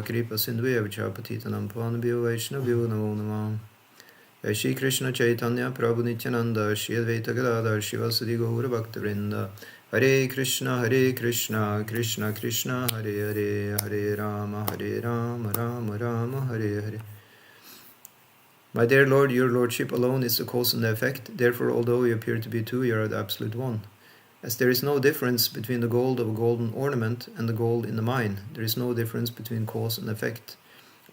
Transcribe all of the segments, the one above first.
Kripa Sindhuya Vichapatitanam Pavanabhyo Vaishnavyo Namo Namah. Shri Krishna Chaitanya Prabhu Nityananda Shri Advaita Gadadhar Shivasadi Gaura Bhaktivinoda. Hare Krishna Krishna Krishna Hare Hare Hare Rama Rama Rama Hare Hare. My dear Lord, your Lordship alone is the cause and the effect. Therefore, although you appear to be two, you are the absolute one. As there is no difference between the gold of a golden ornament and the gold in the mine, there is no difference between cause and effect.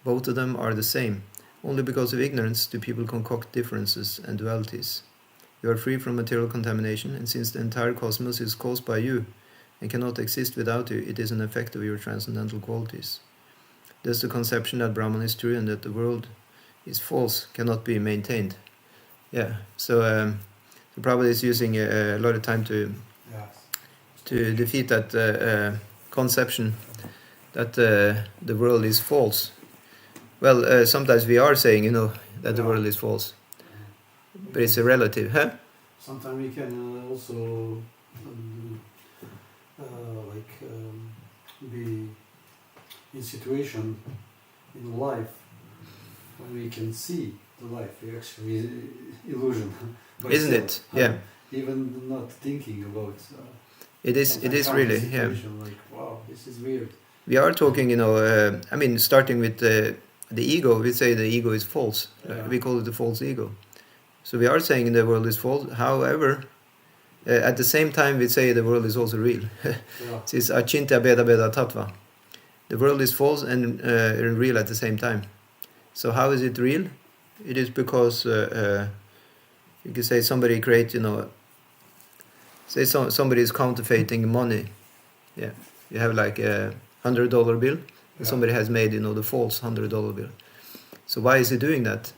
Both of them are the same. Only because of ignorance do people concoct differences and dualities. You are free from material contamination, and since the entire cosmos is caused by you and cannot exist without you, it is an effect of your transcendental qualities. Thus the conception that Brahman is true and that the world is false cannot be maintained. Yeah, so Prabhupada is using a lot of time to defeat that conception that the world is false. Well, sometimes we are saying, that the world is false, but it's a relative, huh? Sometimes we can also be in situation in life when we can see the life. Actually, illusion. Isn't it? Yeah. Even not thinking about. It is really, yeah. Like, wow, this is weird. We are talking, starting with the ego, we say the ego is false. We call it the false ego. So we are saying the world is false. However, at the same time, we say the world is also real. It is achintya beda beda tattva. The world is false and real at the same time. So how is it real? It is because you can say somebody create, say somebody is counterfeiting money. Yeah, you have like a $100 bill, and somebody has made, the false $100 bill. So why is he doing that?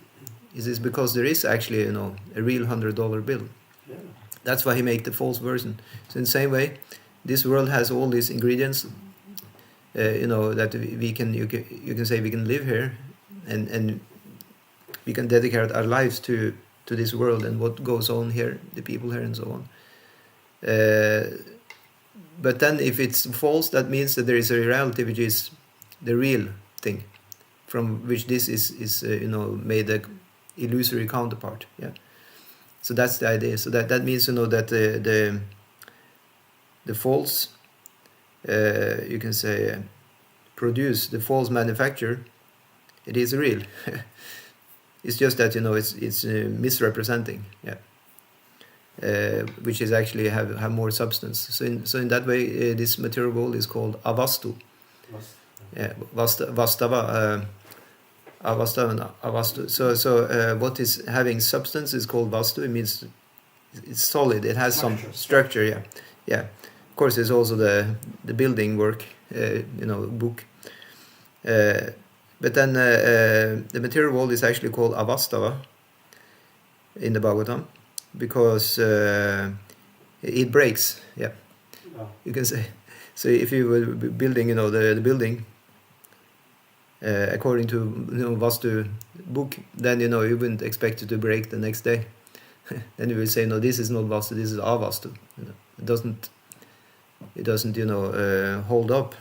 Is this because there is actually, a real $100 bill? Yeah. That's why he made the false version. So in the same way, this world has all these ingredients, that we can, you can say we can live here, and we can dedicate our lives to this world and what goes on here, the people here and so on. But then if it's false, that means that there is a reality which is the real thing, from which this is made a illusory counterpart. Yeah. So that's the idea. So that means that the false, you can say, produce the false manufacture. It is real. It's just that it's misrepresenting. Yeah. Which is actually have more substance. So in that way, this material world is called avastu. Yeah, vastava, avastava and avastu. So what is having substance is called vastu. It means it's solid. It has some structure. Yeah, yeah. Of course, there's also the building work, book. But then the material world is actually called avastava in the Bhagavatam, because it breaks. Yeah, you can say. So if you were building, the building according to Vastu book, then you wouldn't expect it to break the next day. Then you will say, no, this is not Vastu, this is Avastu. It doesn't hold up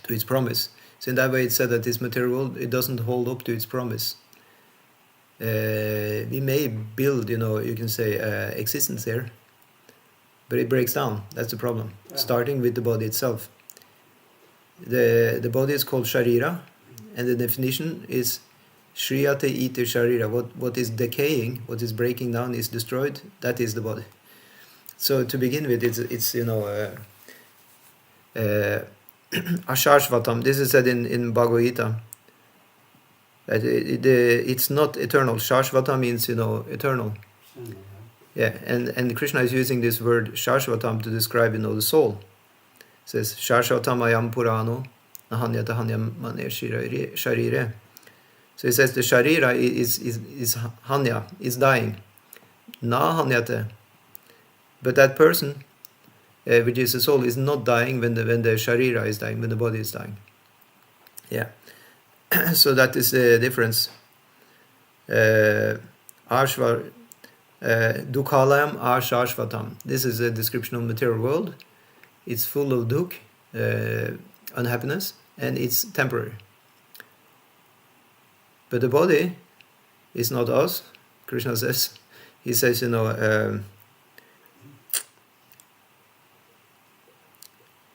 to its promise. So in that way, it's said that this material world, it doesn't hold up to its promise. We may build, you can say, existence here, but it breaks down. That's the problem. Yeah. Starting with the body itself. The body is called Sharira, and the definition is Shriyate iti Sharira. What is decaying, what is breaking down, is destroyed. That is the body. So to begin with, it's Ashashvatam. This is said in Bhagavad Gita. It's not eternal. Shashvata means eternal. Yeah, and Krishna is using this word Shashvatam to describe the soul. It says Shashvatam ayam purano nahanyata hanyam mane sharire. So it says the sharira is hanya, is dying. Na hanyate. But that person, which is the soul, is not dying when the sharira is dying, when the body is dying. Yeah. So that is the difference. Ashvar Dukhalayam Ashashvatam. This is a description of material world. It's full of duk, unhappiness. and it's temporary. But the body is not us, Krishna says. He says,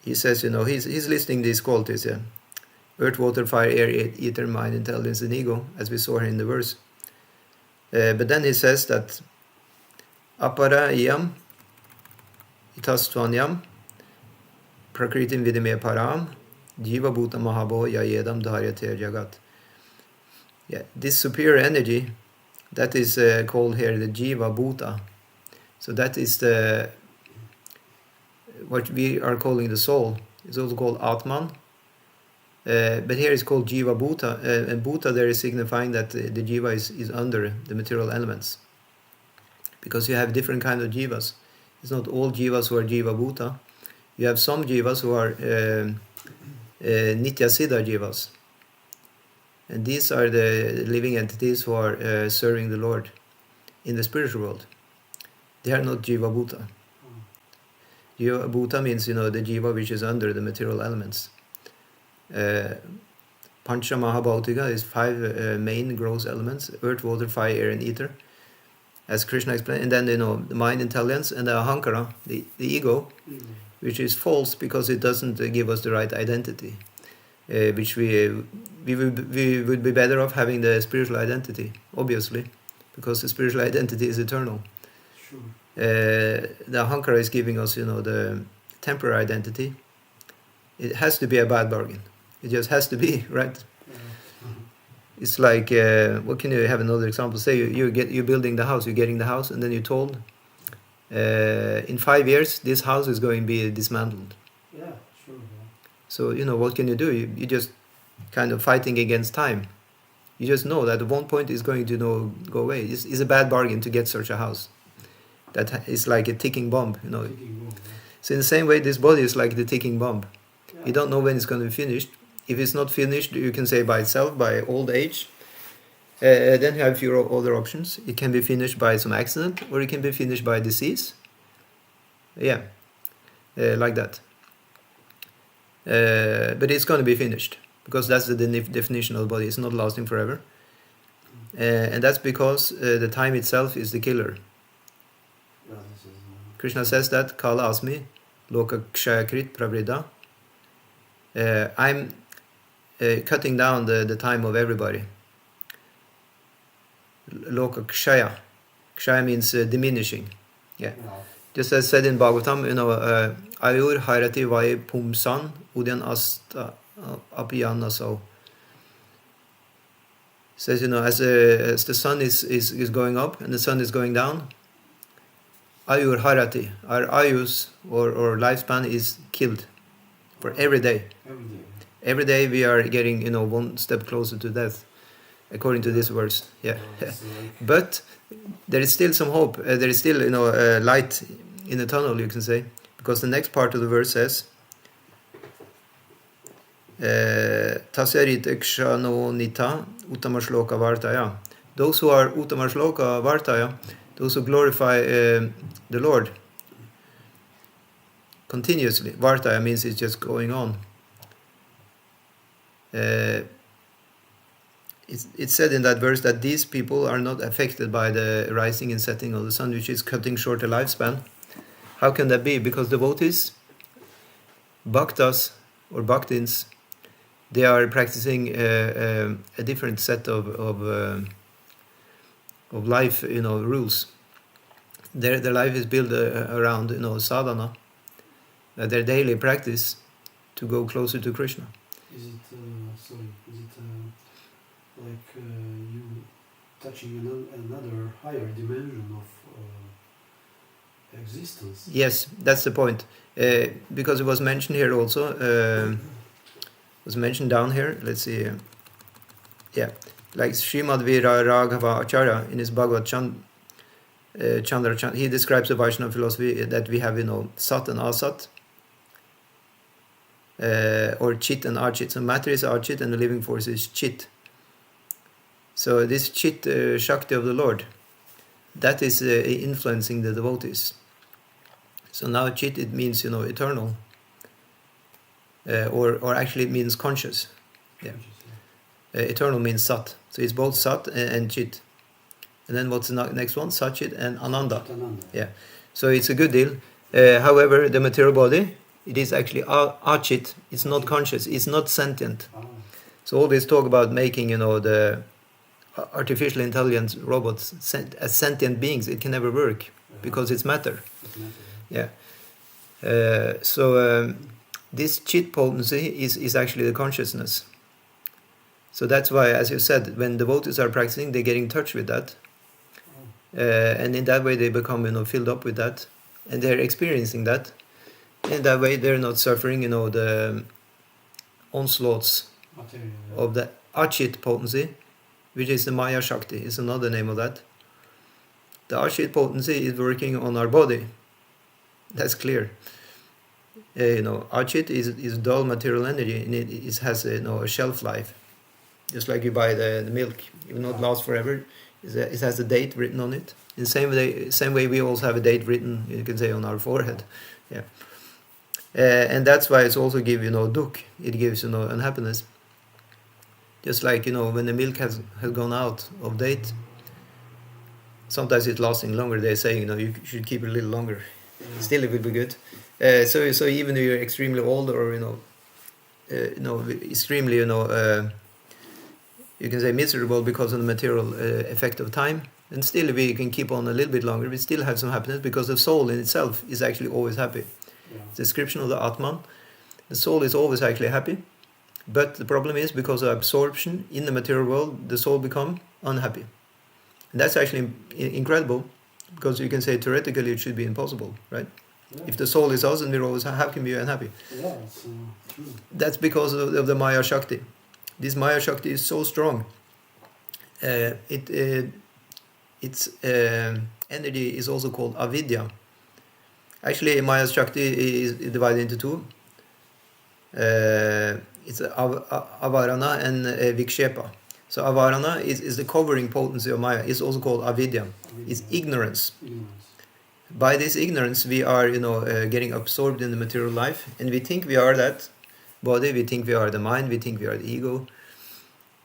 he's listing these qualities, yeah. Earth, water, fire, air, ether, mind, intelligence, and ego, as we saw here in the verse. But then he says that apara iyam itastvanyam prakritim vidime param jiva bhuta mahabo yayedam dharyate jagat. Yeah, this superior energy, that is called here the jiva bhuta. So that is what we are calling the soul. It's also called atman. But here it's called jiva bhuta, and bhuta there is signifying that the jiva is under the material elements, because you have different kind of jivas. It's not all jivas who are jiva bhuta. You have some jivas who are nitya siddha jivas, and these are the living entities who are serving the Lord in the spiritual world. They are not jiva bhuta. Jiva bhuta means the jiva which is under the material elements. Pancha Mahabhautika is 5 main gross elements: earth, water, fire, air, and ether, as Krishna explained. And then the mind, intelligence, and the ahankara, the ego, which is false because it doesn't give us the right identity, which we would be better off having the spiritual identity, obviously, because the spiritual identity is eternal. Sure. The ahankara is giving us the temporary identity. It has to be a bad bargain. It just has to be, right? It's like, what can you have another example? Say you're building the house, you're getting the house, and then you're told, in 5 years, this house is going to be dismantled. Yeah, sure. Yeah. So, what can you do? You just kind of fighting against time. You just know that at one point it's going to go away. It's a bad bargain to get such a house. That is like a ticking bomb, Ticking bomb, yeah. So in the same way, this body is like the ticking bomb. Yeah. You don't know when it's going to be finished. If it's not finished, you can say by itself, by old age. Then you have a few other options. It can be finished by some accident, or it can be finished by disease. Yeah, like that. But it's going to be finished, because that's the definition of the body. It's not lasting forever. And that's because the time itself is the killer. Yeah, Krishna says that, Kala Asmi, Loka Kshayakrit Pravrida. I'm cutting down the time of everybody. Loka Kshaya. Kshaya means diminishing. Yeah. Just as said in Bhagavatam, Ayur Hairati Vai Pumsan Udyan Asta Apiyanasau. Says, as the sun is going up and the sun is going down, Ayur Harati, our ayus or lifespan is killed for every day. Every day we are getting, one step closer to death, according to this verse. Yeah. But there is still some hope. There is still, light in the tunnel, you can say, because the next part of the verse says, Tasyarit Ekshano Nita Uttama Shloka Vartaya. Those who are Uttama Shloka Vartaya, those who glorify the Lord continuously. Vartaya means it's just going on. It's said in that verse that these people are not affected by the rising and setting of the sun, which is cutting short their lifespan. How can that be? Because devotees, bhaktas or bhaktins, they are practicing a different set of life, rules. Their life is built around, sadhana, their daily practice to go closer to Krishna. Is it like you touching another higher dimension of existence? Yes, that's the point. Because it was mentioned here also, was mentioned down here, let's see, like Srimad Raghava Acharya in his Bhagavad Chandra, he describes the Vaishnava philosophy that we have, Sat and Asat, or Chit and Achit. So matter is Achit and the living force is Chit. So this Chit Shakti of the Lord, that is influencing the devotees. So now Chit, it means, eternal. or actually it means conscious. Yeah. Eternal means Sat. So it's both Sat and Chit. And then what's the next one? Satchit and Ananda. Yeah. So it's a good deal. However, the material body, it is actually Achit. It's not conscious. It's not sentient. So all this talk about making, the artificial intelligence robots as sentient beings, it can never work because it's matter. Yeah. So this Chit potency is actually the consciousness. So that's why, as you said, when devotees are practicing, they get in touch with that. And in that way they become, filled up with that. And they're experiencing that. In that way they're not suffering, the onslaughts of the Achit potency, which is the Maya Shakti, is another name of that. The Achit potency is working on our body. That's clear. Achit is dull material energy, and it has a shelf life. Just like you buy the milk, it will not last forever. It has a date written on it. In the same way we also have a date written, you can say, on our forehead. Yeah. And that's why it's also give, dukh. It gives, unhappiness. Just like, when the milk has gone out of date, sometimes it's lasting longer. They say, you should keep it a little longer. Still, it will be good. So even if you're extremely old or, extremely, you can say miserable because of the material effect of time, and still we can keep on a little bit longer. We still have some happiness because the soul in itself is actually always happy. Yeah. The description of the Atman, the soul is always actually happy, but the problem is because of absorption in the material world, the soul becomes unhappy. And that's actually incredible, because you can say theoretically it should be impossible, right? Yeah. If the soul is us and we're always how can we be unhappy? Yeah, it's true. That's because of the Maya Shakti. This Maya Shakti is so strong. Its energy is also called avidya. Actually, Maya Shakti is divided into two. It's avarana and vikshepa. So avarana is the covering potency of Maya. It's also called avidya. It's ignorance. By this ignorance, we are, getting absorbed in the material life, and we think we are that body, we think we are the mind, we think we are the ego,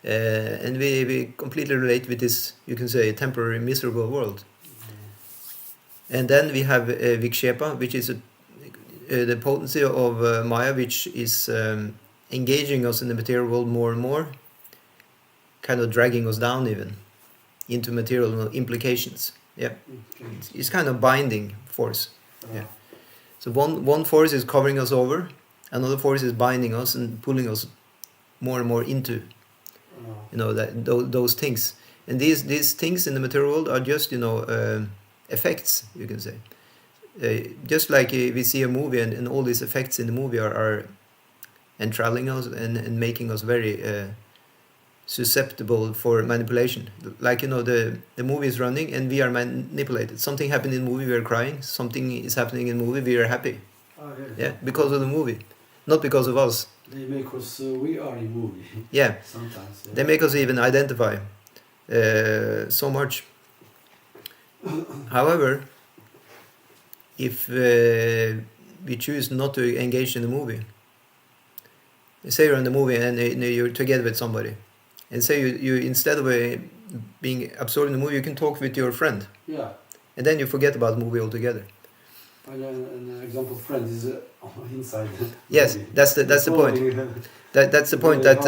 and we completely relate with this, you can say, temporary miserable world. And then we have vikshepa, which is the potency of Maya, which is engaging us in the material world more and more, kind of dragging us down even into material implications. Yeah, it's kind of binding force. Yeah. So one force is covering us over, another force is binding us and pulling us more and more into, those things. And these things in the material world are just, effects, you can say. Just like we see a movie, and all these effects in the movie are enthralling us and making us very susceptible for manipulation. Like, the movie is running and we are manipulated. Something happened in the movie, we are crying. Something is happening in the movie, we are happy. Yeah, because of the movie, not because of us. They make us, we are in movie. Yeah. Sometimes. Yeah. They make us even identify so much. However, if we choose not to engage in the movie, say you're in the movie and you're together with somebody, and say you instead of being absorbed in the movie, you can talk with your friend. Yeah. And then you forget about the movie altogether. An example friend is inside. Yes, that's the point. That's the point that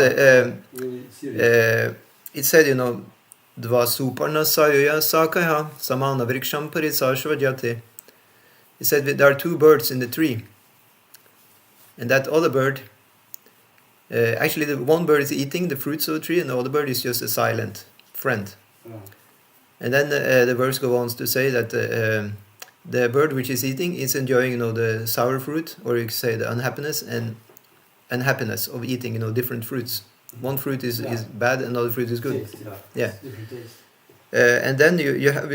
it said, Dva suparna sayoya sakaya samana vriksham parisashvajate. It said that there are two birds in the tree, and that other bird, actually the one bird is eating the fruits of the tree, and the other bird is just a silent friend. Yeah. And then the verse goes on to say that the bird which is eating is enjoying, the sour fruit, or you could say the unhappiness and happiness of eating, different fruits. One fruit is bad, another fruit is good. Taste, yeah. And then you have,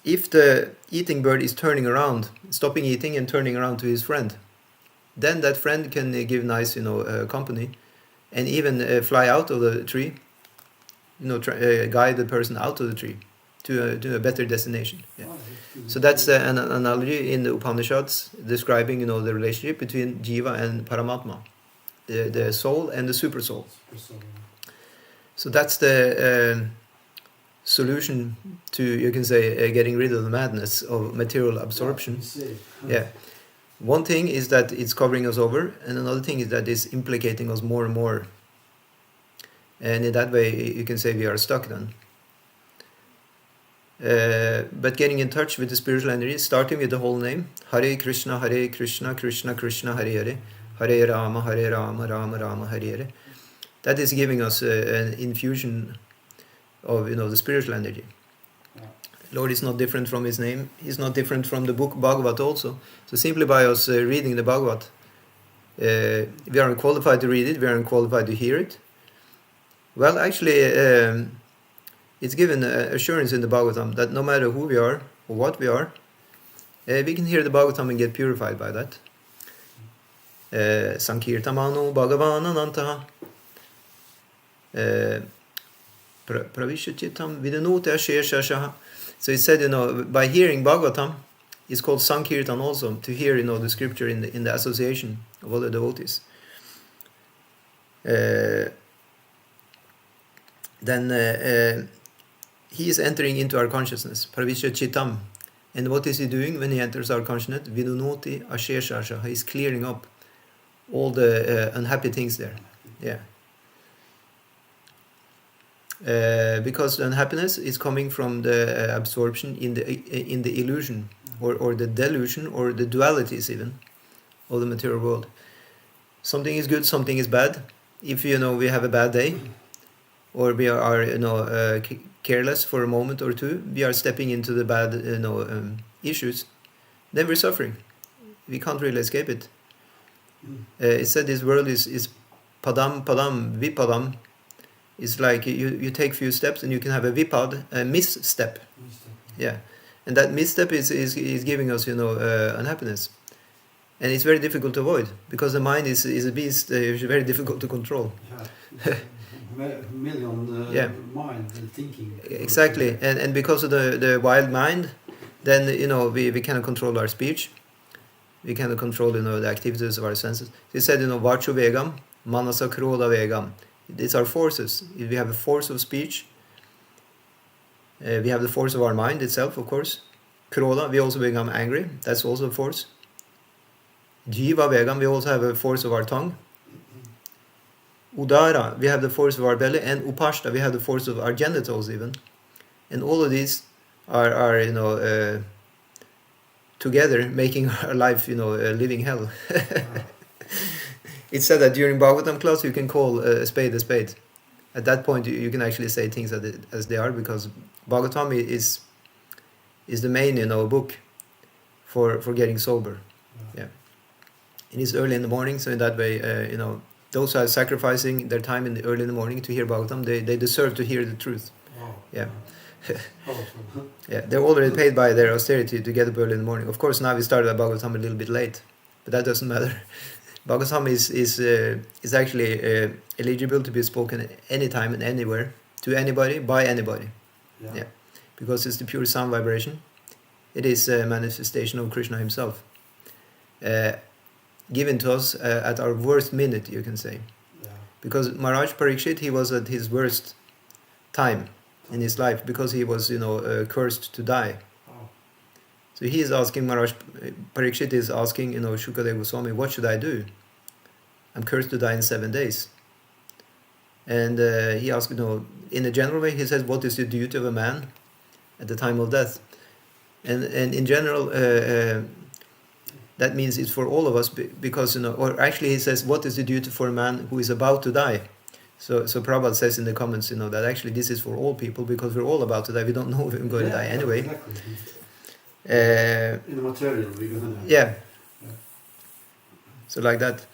if the eating bird is turning around, stopping eating and turning around to his friend, then that friend can give nice, company, and even fly out of the tree, guide the person out of the tree to a better destination. Yeah. Oh, So that's an analogy in the Upanishads describing, the relationship between Jiva and Paramatma, the soul and the super soul. So that's the solution to, you can say, getting rid of the madness of material absorption. Yeah. One thing is that it's covering us over, and another thing is that it's implicating us more and more. And in that way, you can say we are stuck then. But getting in touch with the spiritual energy, starting with the whole name, Hare Krishna, Krishna Krishna, Hare Hare, Hare Rama, Rama Rama, Hare Hare. That is giving us an infusion of, the spiritual energy. Yeah. Lord is not different from his name. He's not different from the book Bhagavat also. So simply by us reading the Bhagavat, we aren't qualified to read it, we aren't qualified to hear it. Well, actually, it's given assurance in the Bhagavatam that no matter who we are or what we are, we can hear the Bhagavatam and get purified by that. Sankirtamano Bhagavananantaha Pravishachitam Vidanute Asheshashaha. So it said, by hearing Bhagavatam, it's called Sankirtan also, to hear, the scripture in the association of all the devotees. Then he is entering into our consciousness, Pravishachitam. And what is he doing when he enters our consciousness? Vidunoti Asheshashaha. He's clearing up all the unhappy things there. Yeah. Because the unhappiness is coming from the absorption in the illusion or the delusion or the dualities even of the material world. Something is good, something is bad. If we have a bad day, or we are careless for a moment or two, we are stepping into the bad issues. Then we're suffering. We can't really escape it. It said this world is padam vipadam. It's like you take few steps and you can have a vipad, a misstep. Yeah, and that misstep is giving us unhappiness, and it's very difficult to avoid because the mind is a beast. It's very difficult to control. Yeah. Million mind and thinking. Exactly, and because of the wild mind, then we cannot control our speech. We cannot control the activities of our senses. He said Vachu vegam, manasa kroda vegam. These are forces. We have the force of speech. We have the force of our mind itself, of course. Kroda, we also become angry. That's also a force. Jiva vegam, we also have a force of our tongue. Udara, we have the force of our belly. And upashta, we have the force of our genitals even. And all of these are together making our life, a living hell. It's said that during Bhagavatam class you can call a spade a spade. At that point you can actually say things as they are, because Bhagavatam is the main book for getting sober. Yeah. And it's early in the morning, so in that way those who are sacrificing their time early in the morning to hear Bhagavatam, they deserve to hear the truth. Wow. Yeah. Yeah, they're already paid by their austerity to get up early in the morning. Of course, now we started Bhagavatam a little bit late, but that doesn't matter. Bhagavatam is actually eligible to be spoken anytime and anywhere, to anybody, by anybody. Yeah. Because it's the pure sound vibration. It is a manifestation of Krishna himself. Given to us at our worst minute, you can say. Yeah. Because Maharaj Parikshit, he was at his worst time in his life, because he was, cursed to die. Oh. So he is asking, Maharaj Parikshit is asking, Shukadeva Goswami, what should I do? I'm cursed to die in 7 days. And he asked, in a general way, he says, what is the duty of a man at the time of death? And in general, that means it's for all of us, because, or actually he says, what is the duty for a man who is about to die? So Prabhupada says in the comments, that actually this is for all people, because we're all about to die. We don't know if we're going to die anyway. Exactly. In the material, we're going to die. Yeah. So like that.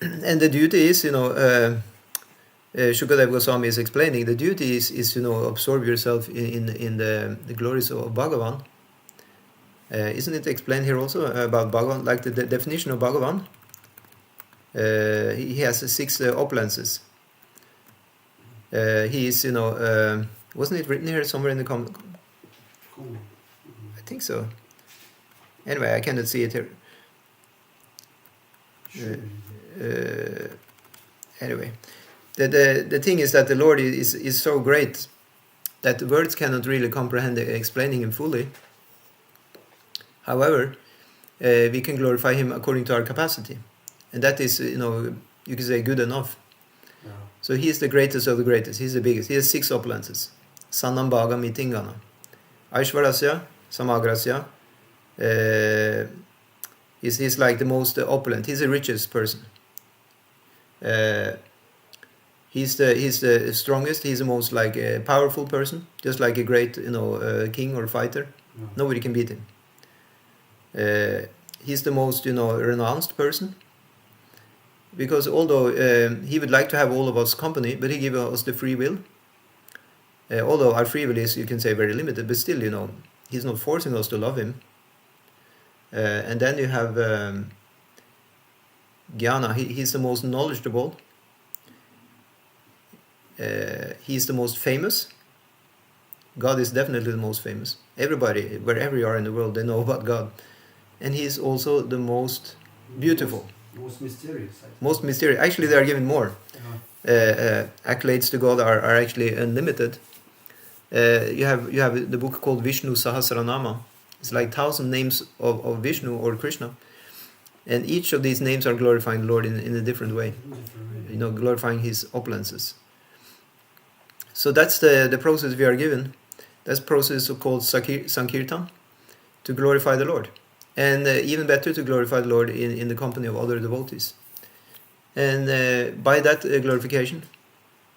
And the duty is, Shukadeva Goswami is explaining, the duty is absorb yourself in the glories of Bhagavan. Isn't it explained here also about Bhagavan? Like the definition of Bhagavan? He has 6 opulences. He is, Wasn't it written here somewhere in the comment? Cool. I think so. Anyway, I cannot see it here. Anyway, the thing is that the Lord is so great that the words cannot really comprehend explaining Him fully. However, we can glorify Him according to our capacity, and that is, you can say, good enough. Yeah. So He is the greatest of the greatest. He's the biggest. He has 6 opulences. Sannam Bhaga Mitingana. Aishwarasya, Samagrasya. He's like the most opulent. He's the richest person. He's the strongest. He's the most like powerful person. Just like a great king or fighter. Yeah. Nobody can beat him. He's the most renounced person. Because although He would like to have all of us company, but He gives us the free will. Although our free will is, you can say, very limited, but still, He's not forcing us to love Him. And then you have Jnana. He's the most knowledgeable. He's the most famous. God is definitely the most famous. Everybody, wherever you are in the world, they know about God. And He's also the most beautiful. Most mysterious. Most mysterious. Actually, they are given more. Accolades to God are actually unlimited. You have the book called Vishnu Sahasranama. It's like 1,000 names of Vishnu or Krishna. And each of these names are glorifying the Lord in a different way. Glorifying His opulences. So that's the process we are given. That's process called Sankirtan, to glorify the Lord. And even better, to glorify the Lord in the company of other devotees. And by that glorification,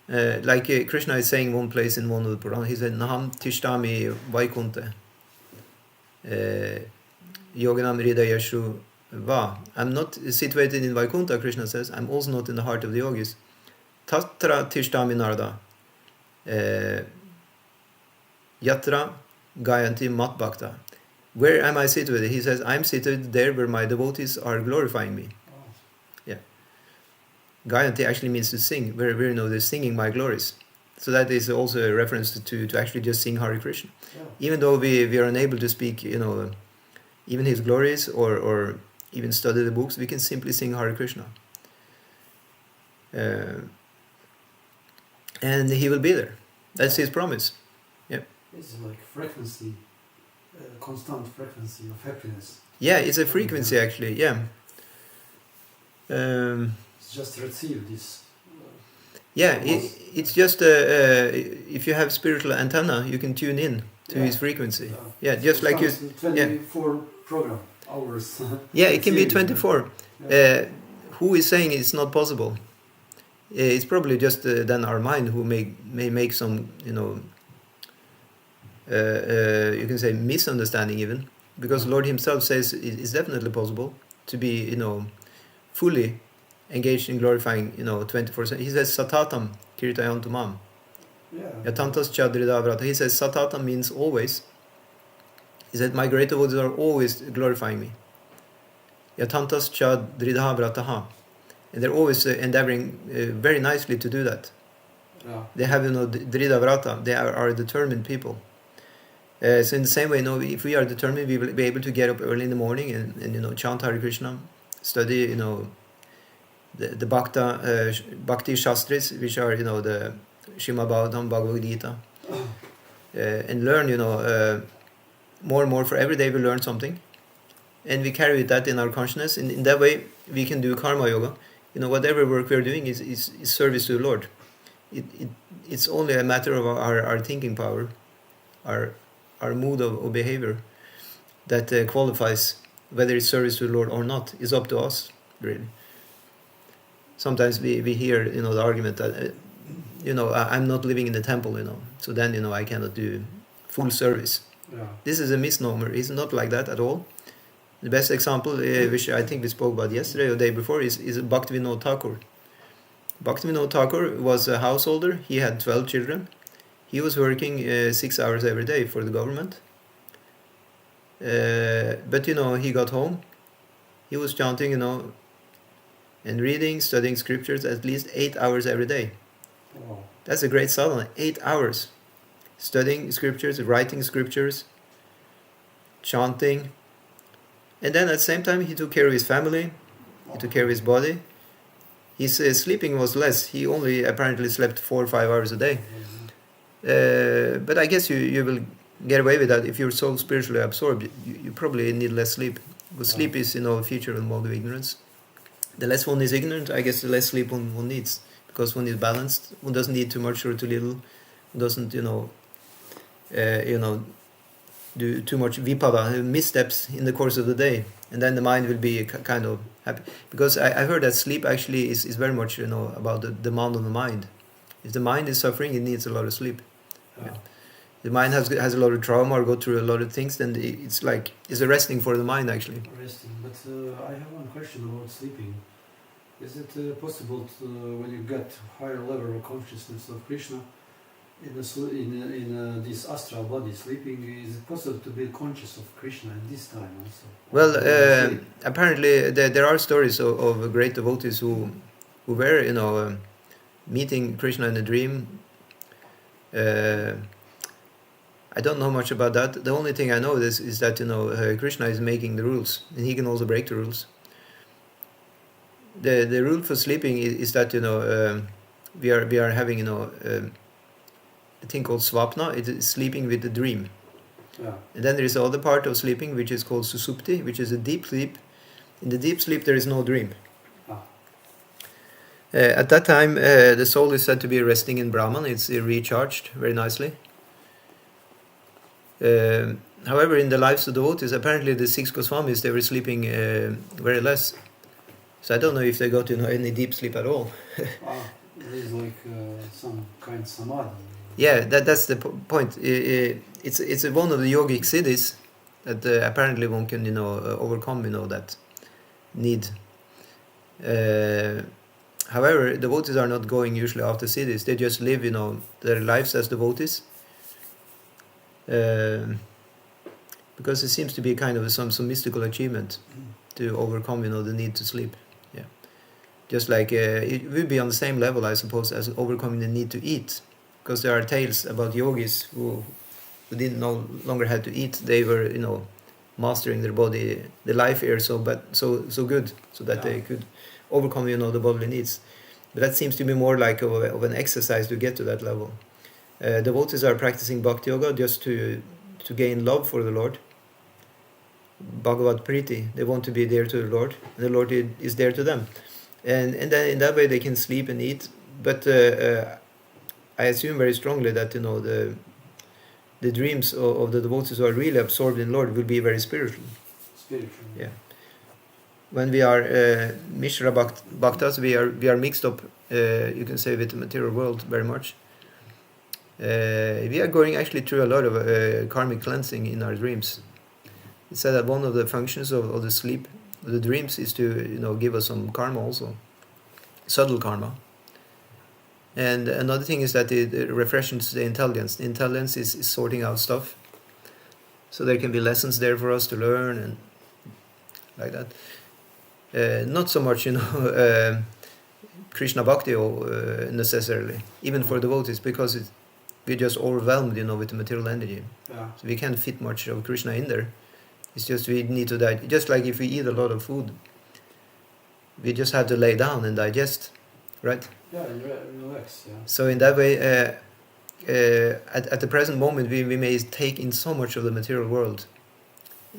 like Krishna is saying one place in one of the Puranas, he said, Naham Tishtami Vaikunte. Yoganam Hridayashu Va. I'm not situated in Vaikuntha, Krishna says. I'm also not in the heart of the yogis. Tatra Tishtami Narada. Yatra Gayanti Mat Bhakta. Where am I situated? He says, I'm situated there where my devotees are glorifying me. Yeah. Gayanti actually means to sing, where they're singing my glories. So that is also a reference to actually just sing Hare Krishna. Yeah. Even though we are unable to speak, even His glories or even study the books, we can simply sing Hare Krishna. And He will be there. That's His promise. Yeah. It's like frequency, constant frequency of happiness. Yeah, it's a frequency actually. Yeah. It's just receive this. Yeah, it's just if you have spiritual antenna, you can tune in to His frequency. Yeah, just like you. 24 program hours. Yeah, it can be 24. Who is saying it's not possible? It's probably just then our mind who may make some, you can say misunderstanding even, because Lord Himself says it's definitely possible to be, fully engaged in glorifying, 24/7. He says Satatam Kirtayantumam. Yatantas Chadridavrata. He says Satatam means always. He said, my great devotees are always glorifying me. Yatantas Chadridavrataha. And they're always endeavoring very nicely to do that. Yeah. They have, Dridavrata. They are determined people. So in the same way, if we are determined, we will be able to get up early in the morning and chant Hare Krishna, study, the Bhakti Shastris, which are, the Srimad Bhagavatam, Bhagavad Gita, and learn, more and more. For every day we learn something, and we carry that in our consciousness. In that way, we can do karma yoga. Whatever work we are doing is service to the Lord. It's only a matter of our thinking power, our mood of behavior, that qualifies whether it's service to the Lord or not. Is up to us, really. Sometimes we hear, the argument that, I'm not living in the temple, so then, I cannot do full service. Yeah. This is a misnomer. It's not like that at all. The best example, which I think we spoke about yesterday or the day before, is Bhaktivinoda Thakur. Bhaktivinoda Thakur was a householder. He had 12 children. He was working 6 hours every day for the government. But, he got home. He was chanting, and reading, studying scriptures at least 8 hours every day. Wow. That's a great sadhana, 8 hours. studying scriptures, writing scriptures, chanting, and then at the same time he took care of his family, he took care of his body. His sleeping was less. He only apparently slept 4 or 5 hours a day. But I guess you will get away with that if you're so spiritually absorbed. You probably need less sleep. Because sleep is, a feature and mode of ignorance. The less one is ignorant, I guess the less sleep one needs. Because one is balanced, one doesn't need too much or too little. One doesn't, do too much vipada, missteps in the course of the day. And then the mind will be kind of happy. Because I heard that sleep actually is very much, about the demand on the mind. If the mind is suffering, it needs a lot of sleep. Yeah. The mind has a lot of trauma or go through a lot of things, then it's a resting for the mind actually. Resting, but I have one question about sleeping. Is it possible to, when you get higher level of consciousness of Krishna, in this astral body sleeping, is it possible to be conscious of Krishna at this time also? Well, apparently there are stories of great devotees who were, meeting Krishna in a dream. I don't know much about that. The only thing I know is that Krishna is making the rules, and he can also break the rules. The rule for sleeping is that we are having a thing called swapna. It is sleeping with the dream. Yeah. And then there is the other part of sleeping which is called susupti, which is a deep sleep. In the deep sleep there is no dream. At that time, the soul is said to be resting in Brahman. It's recharged very nicely. However, in the lives of devotees, apparently the 6 Goswamis, they were sleeping very less. So I don't know if they got any deep sleep at all. There's some kind of samadhi. Yeah, that's the point. It's one of the yogic siddhis that apparently one can overcome that need. However, devotees are not going usually after siddhis. They just live their lives as devotees. Because it seems to be kind of some mystical achievement to overcome the need to sleep. Yeah, just like it would be on the same level, I suppose, as overcoming the need to eat, because there are tales about yogis who didn't no longer have to eat. They were mastering their body, the life air so good, so that they could overcome the bodily needs. But that seems to be more like of an exercise to get to that level. Devotees are practicing bhakti yoga just to gain love for the Lord. Bhagavat Priti, they want to be there to the Lord, and the Lord is there to them. And then in that way they can sleep and eat. But I assume very strongly that the dreams of the devotees who are really absorbed in Lord will be very spiritual. Spiritual. Yeah. When we are Mishra Bhaktas, we are mixed up, you can say, with the material world very much. We are going actually through a lot of karmic cleansing in our dreams. It's said that one of the functions of the sleep, of the dreams, is to give us some karma also, subtle karma. And another thing is that it refreshes the intelligence. The intelligence is sorting out stuff, so there can be lessons there for us to learn and like that. Not so much Krishna Bhakti necessarily, even for devotees, because we're just overwhelmed with the material energy. Yeah. So we can't fit much of Krishna in there. It's just we need to digest. Just like if we eat a lot of food, we just have to lay down and digest, right? Yeah, and relax. Yeah. So in that way, at the present moment, we may take in so much of the material world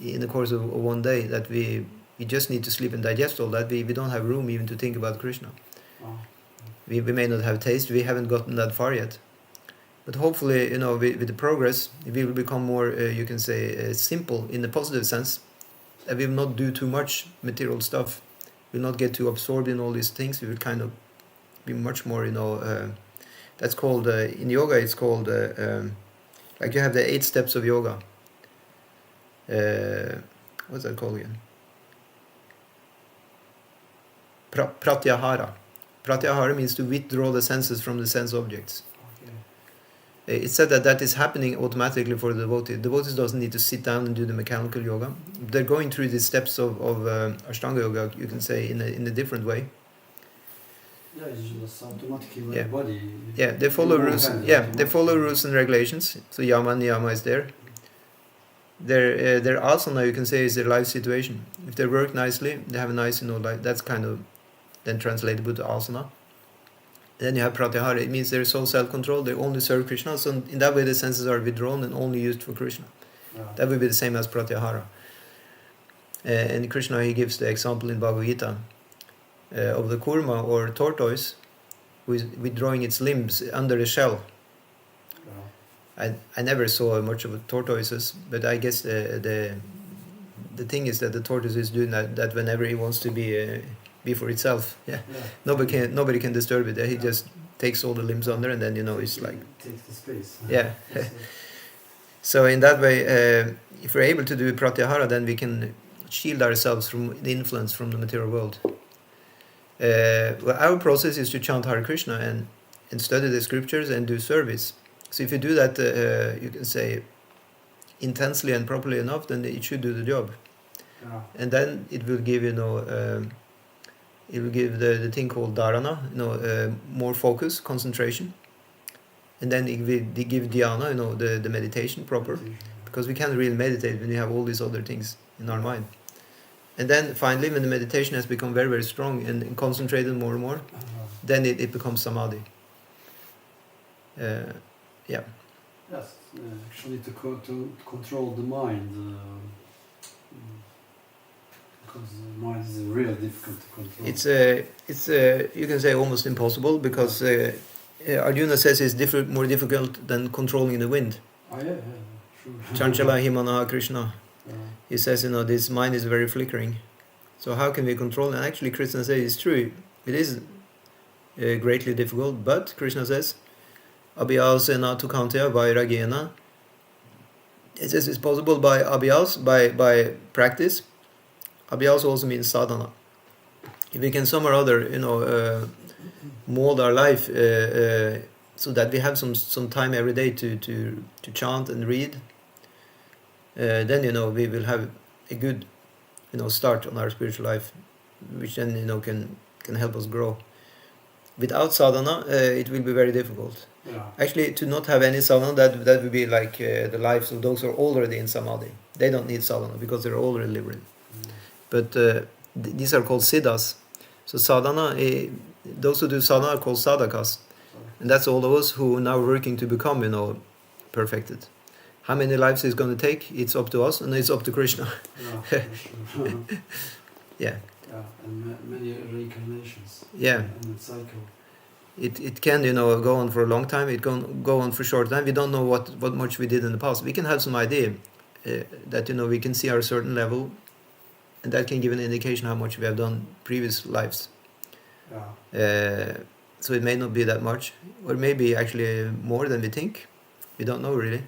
in the course of one day that we just need to sleep and digest all that. We don't have room even to think about Krishna. Oh. We may not have taste. We haven't gotten that far yet. But hopefully, with the progress, we will become more, you can say, simple in the positive sense. And we will not do too much material stuff. We will not get too absorbed in all these things. We will kind of be much more, that's called, in yoga, it's called, like you have the 8 steps of yoga. What's that called again? Pratyahara. Pratyahara means to withdraw the senses from the sense objects. It's said that is happening automatically for the devotee. The devotee doesn't need to sit down and do the mechanical yoga. They're going through the steps of Ashtanga yoga, you can say, in a different way. Yeah, it's just automatically like Yeah. body. Yeah, they follow You rules. handle Yeah, it they follow automatically. rules and regulations. So yama and niyama is there. Their asana, you can say, is their life situation. If they work nicely, they have a nice, life. That's kind of then translatable to asana. Then you have pratyahara. It means they're so self-controlled. They only serve Krishna. So in that way, the senses are withdrawn and only used for Krishna. Yeah. That would be the same as pratyahara. And Krishna, he gives the example in Bhagavad Gita of the kurma or tortoise, who is withdrawing its limbs under the shell. Yeah. I never saw much of tortoises, but I guess the thing is that the tortoise is doing that whenever he wants to be for itself. Yeah, Yeah. nobody can disturb it. He Yeah. just takes all the limbs under, and then it's like takes the space. Yeah. That's it. so. In that way, if we're able to do pratyahara, then we can shield ourselves from the influence from the material world. Well, our process is to chant Hare Krishna and study the scriptures and do service. So if you do that, you can say, intensely and properly enough, then it should do the job. Yeah. And then it will give, it will give the thing called dharana, more focus, concentration. And then it will give dhyana, the meditation proper. Because we can't really meditate when we have all these other things in our mind. And then finally, when the meditation has become very, very strong and concentrated more and more, then it becomes samadhi. Yeah. Yes, actually to control the mind, because the mind is really difficult to control. It's you can say almost impossible, because Arjuna says it's more difficult than controlling the wind. Oh yeah, sure. Chanchala himanaha Krishna. Yeah. He says, this mind is very flickering. So how can we control it? And actually Krishna says it's true. It is greatly difficult, but Krishna says, abhyasena tu kaunteya vairagena. It says it's possible by abhyas, by practice. Abhyas also means sadhana. If we can some or other, mold our life so that we have some time every day to chant and read, then we will have a good start on our spiritual life, which then can help us grow. Without sadhana, it will be very difficult. Yeah. Actually, to not have any sadhana, that would be like the lives of those who are already in samadhi. They don't need sadhana because they're already liberated. But these are called siddhas. So sadhana, those who do sadhana are called sadhakas. And that's all of us who are now working to become, perfected. How many lives it's going to take, it's up to us, and it's up to Krishna. Yeah. Yeah. Yeah, and many reincarnations. Yeah. And the cycle. It can, go on for a long time. It can go on for a short time. We don't know what much we did in the past. We can have some idea that, we can see our certain level, and that can give an indication how much we have done previous lives. Yeah. So it may not be that much, or maybe actually more than we think. We don't know really.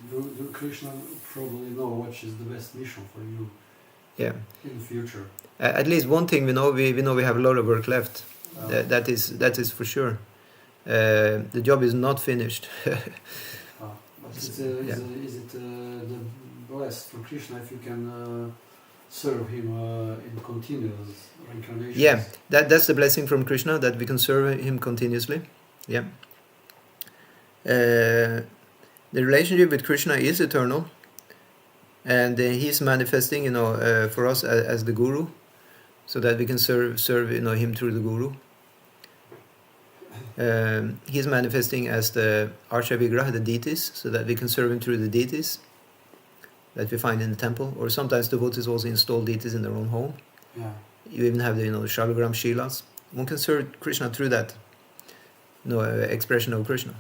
Do Krishna probably know which is the best mission for you Yeah. in the future? At least one thing we know. We know we have a lot of work left. That is for sure. The job is not finished. But is it the blessed for Krishna if you can serve him in continuous reincarnations? Yeah, that's the blessing from Krishna, that we can serve him continuously. Yeah. The relationship with Krishna is eternal, and he's manifesting, for us as the guru, so that we can serve him through the guru. He's manifesting as the Archa Vigraha, the deities, so that we can serve him through the deities that we find in the temple, or sometimes devotees also install deities in their own home. Yeah. You even have the Shalagram Shilas. One can serve Krishna through that expression of Krishna.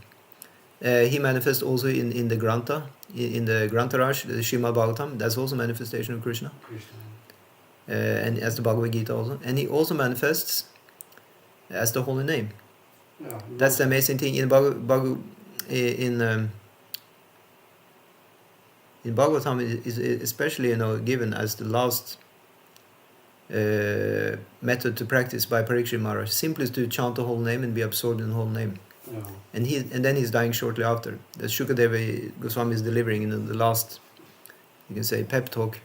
He manifests also in the Grantha, in the Grantaraj, the Srimad Bhagavatam. That's also manifestation of Krishna. And as the Bhagavad Gita also. And he also manifests as the holy name. Yeah. That's the amazing thing. In Bhagavatam, it is especially given as the last method to practice by Parikshit Maharaj. Simply to chant the whole name and be absorbed in the whole name. Yeah. And then he's dying shortly after. That Shukadeva Goswami is delivering in the last, you can say, pep talk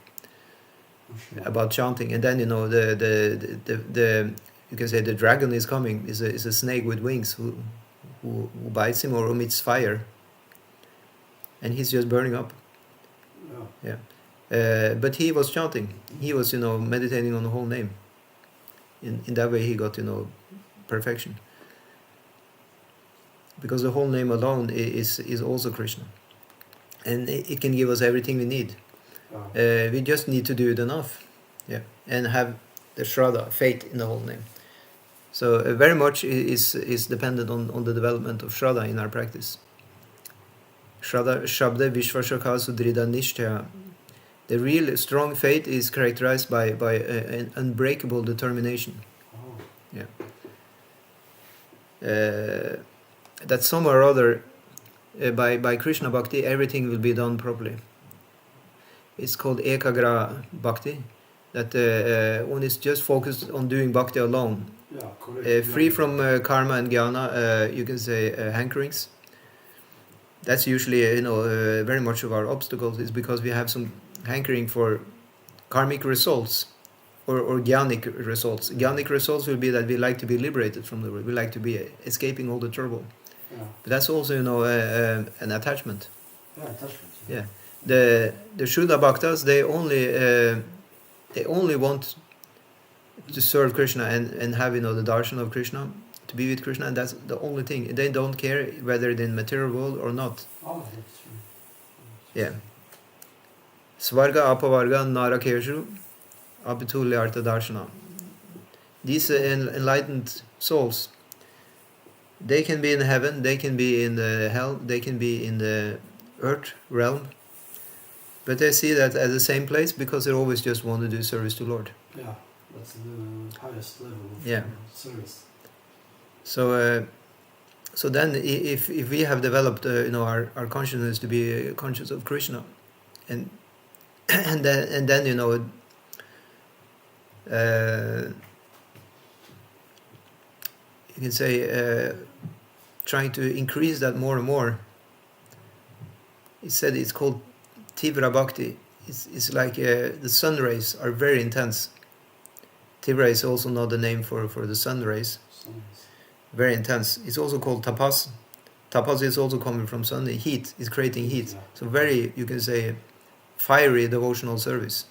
about chanting. And then the you can say the dragon is coming, is a snake with wings who bites him or emits fire, and he's just burning up. But he was chanting. He was, meditating on the whole name. In that way, he got, perfection. Because the whole name alone is also Krishna, and it can give us everything we need. We just need to do it enough, and have the Shraddha, faith in the whole name. So very much is dependent on the development of Shraddha in our practice. Shraddha Shabda Vishvashakha Sudrida Nishtaya. The real strong faith is characterized by an unbreakable determination. That somewhere or other, by Krishna Bhakti, everything will be done properly. It's called Ekagra Bhakti, that one is just focused on doing Bhakti alone. Free from karma and jnana, you can say hankerings. That's usually, very much of our obstacles is because we have some hankering for karmic results or jnanic results. Jnanic results will be that we like to be liberated from the world. We like to be escaping all the trouble. But that's also, an attachment. The Shuddha Bhaktas, they only want to serve Krishna and have, the darshan of Krishna, to be with Krishna, and that's the only thing. They don't care whether they're in the material world or not. That's true. Yeah. Svarga apavarga narakeshu apitulyartha darshana. These enlightened souls, they can be in heaven, they can be in the hell, they can be in the earth realm, but they see that at the same place because they always just want to do service to Lord. That's the highest level of service. So then, if we have developed, our consciousness to be conscious of Krishna, and then you can say trying to increase that more and more. It said it's called Tivra Bhakti. It's like the sun rays are very intense. Tivra is also not the name for the sun rays. Very intense. It's also called tapas. Tapas is also coming from sun. The heat is creating heat. So very, you can say, fiery devotional service.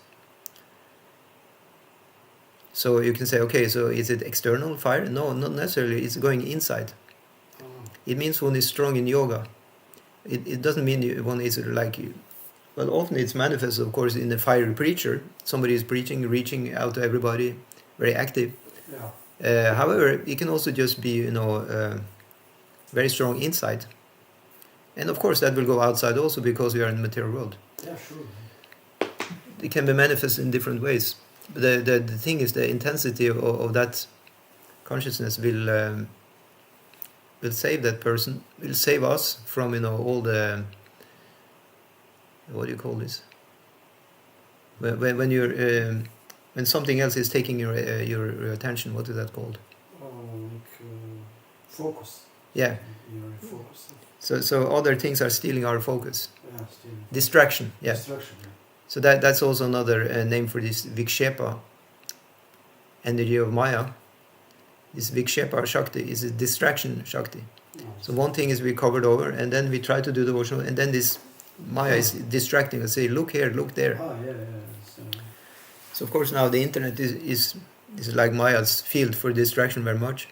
So you can say, okay, so is it external fire? No, not necessarily. It's going inside. It means one is strong in yoga. It doesn't mean one is like you. Well, often it's manifest, of course, in a fiery preacher. Somebody is preaching, reaching out to everybody, very active. However, it can also just be, very strong inside. And of course, that will go outside also because we are in the material world. Sure. It can be manifest in different ways. But the thing is, the intensity of that consciousness will save that person, will save us from, all the, what do you call this? When you're when something else is taking your attention, what is that called? Focus. Yeah. You're focused. So other things are stealing our focus. Stealing. Distraction. Yeah. Distraction. So that's also another name for this vikshepa, energy of Maya. This vikshepa Shakti is a distraction Shakti. So one thing is we covered over, and then we try to do devotional, and then this Maya is distracting us. Say, look here, look there. So of course now the internet is like Maya's field for distraction very much.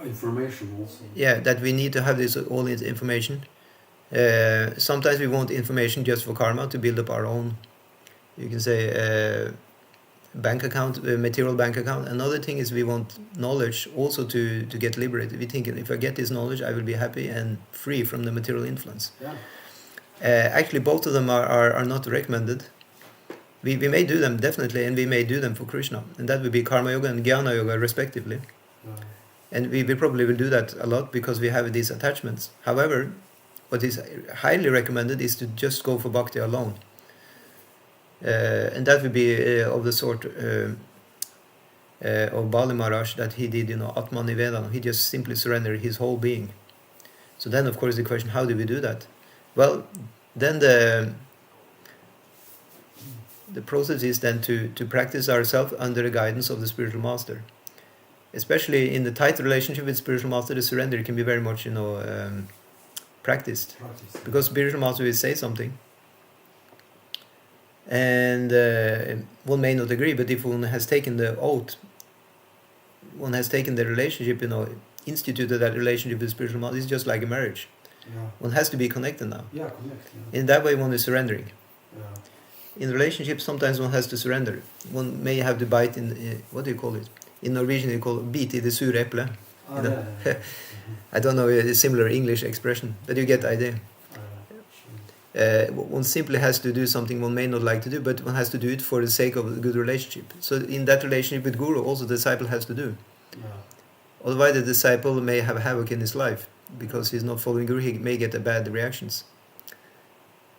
Information also. Yeah, that we need to have all this information. Sometimes we want information just for karma, to build up our own, you can say, bank account, material bank account. Another thing is we want knowledge also to get liberated. We think if I get this knowledge, I will be happy and free from the material influence. Actually, both of them are not recommended. We may do them definitely, and we may do them for Krishna, and that would be karma yoga and jnana yoga respectively. And we probably will do that a lot because we have these attachments. However, what is highly recommended is to just go for bhakti alone. And that would be of the sort of Bali Maharaj, that he did, Atma Nivedana. He just simply surrendered his whole being. So then, of course, the question, how do we do that? Well, then the process is then to practice ourselves under the guidance of the spiritual master. Especially in the tight relationship with spiritual master, the surrender can be very much, practiced. Because spiritual master will say something, and one may not agree, but if one has taken the oath, one has taken the relationship, instituted that relationship with spiritual master, it's just like a marriage. Yeah. One has to be connected now. Yeah, connect. Yeah. In that way, one is surrendering. Yeah. In relationships, sometimes one has to surrender. One may have to bite in, what do you call it? In Norwegian, you call it bit i det sure eplet. Oh, yeah. I don't know a similar English expression, but you get the idea. Sure. One simply has to do something one may not like to do, but one has to do it for the sake of a good relationship. So in that relationship with Guru, also the disciple has to do. Yeah. Otherwise, the disciple may have havoc in his life, because he's not following Guru, he may get bad reactions.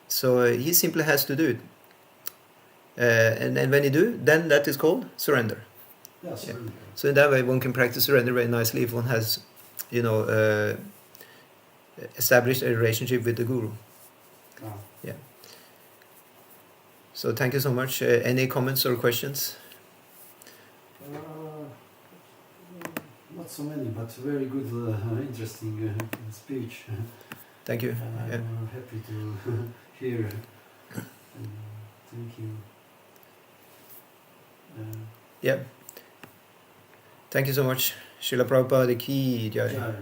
So he simply has to do it. And when he do, then that is called surrender. Yeah, surrender. Yeah. So in that way, one can practice surrender very nicely if one has, established a relationship with the Guru. Wow. Yeah. So thank you so much. Any comments or questions? Not so many, but very good, interesting speech. Thank you. I'm Yeah. happy to hear. Thank you. Yeah. Thank you so much. Srila Prabhupada ki jai. Jai.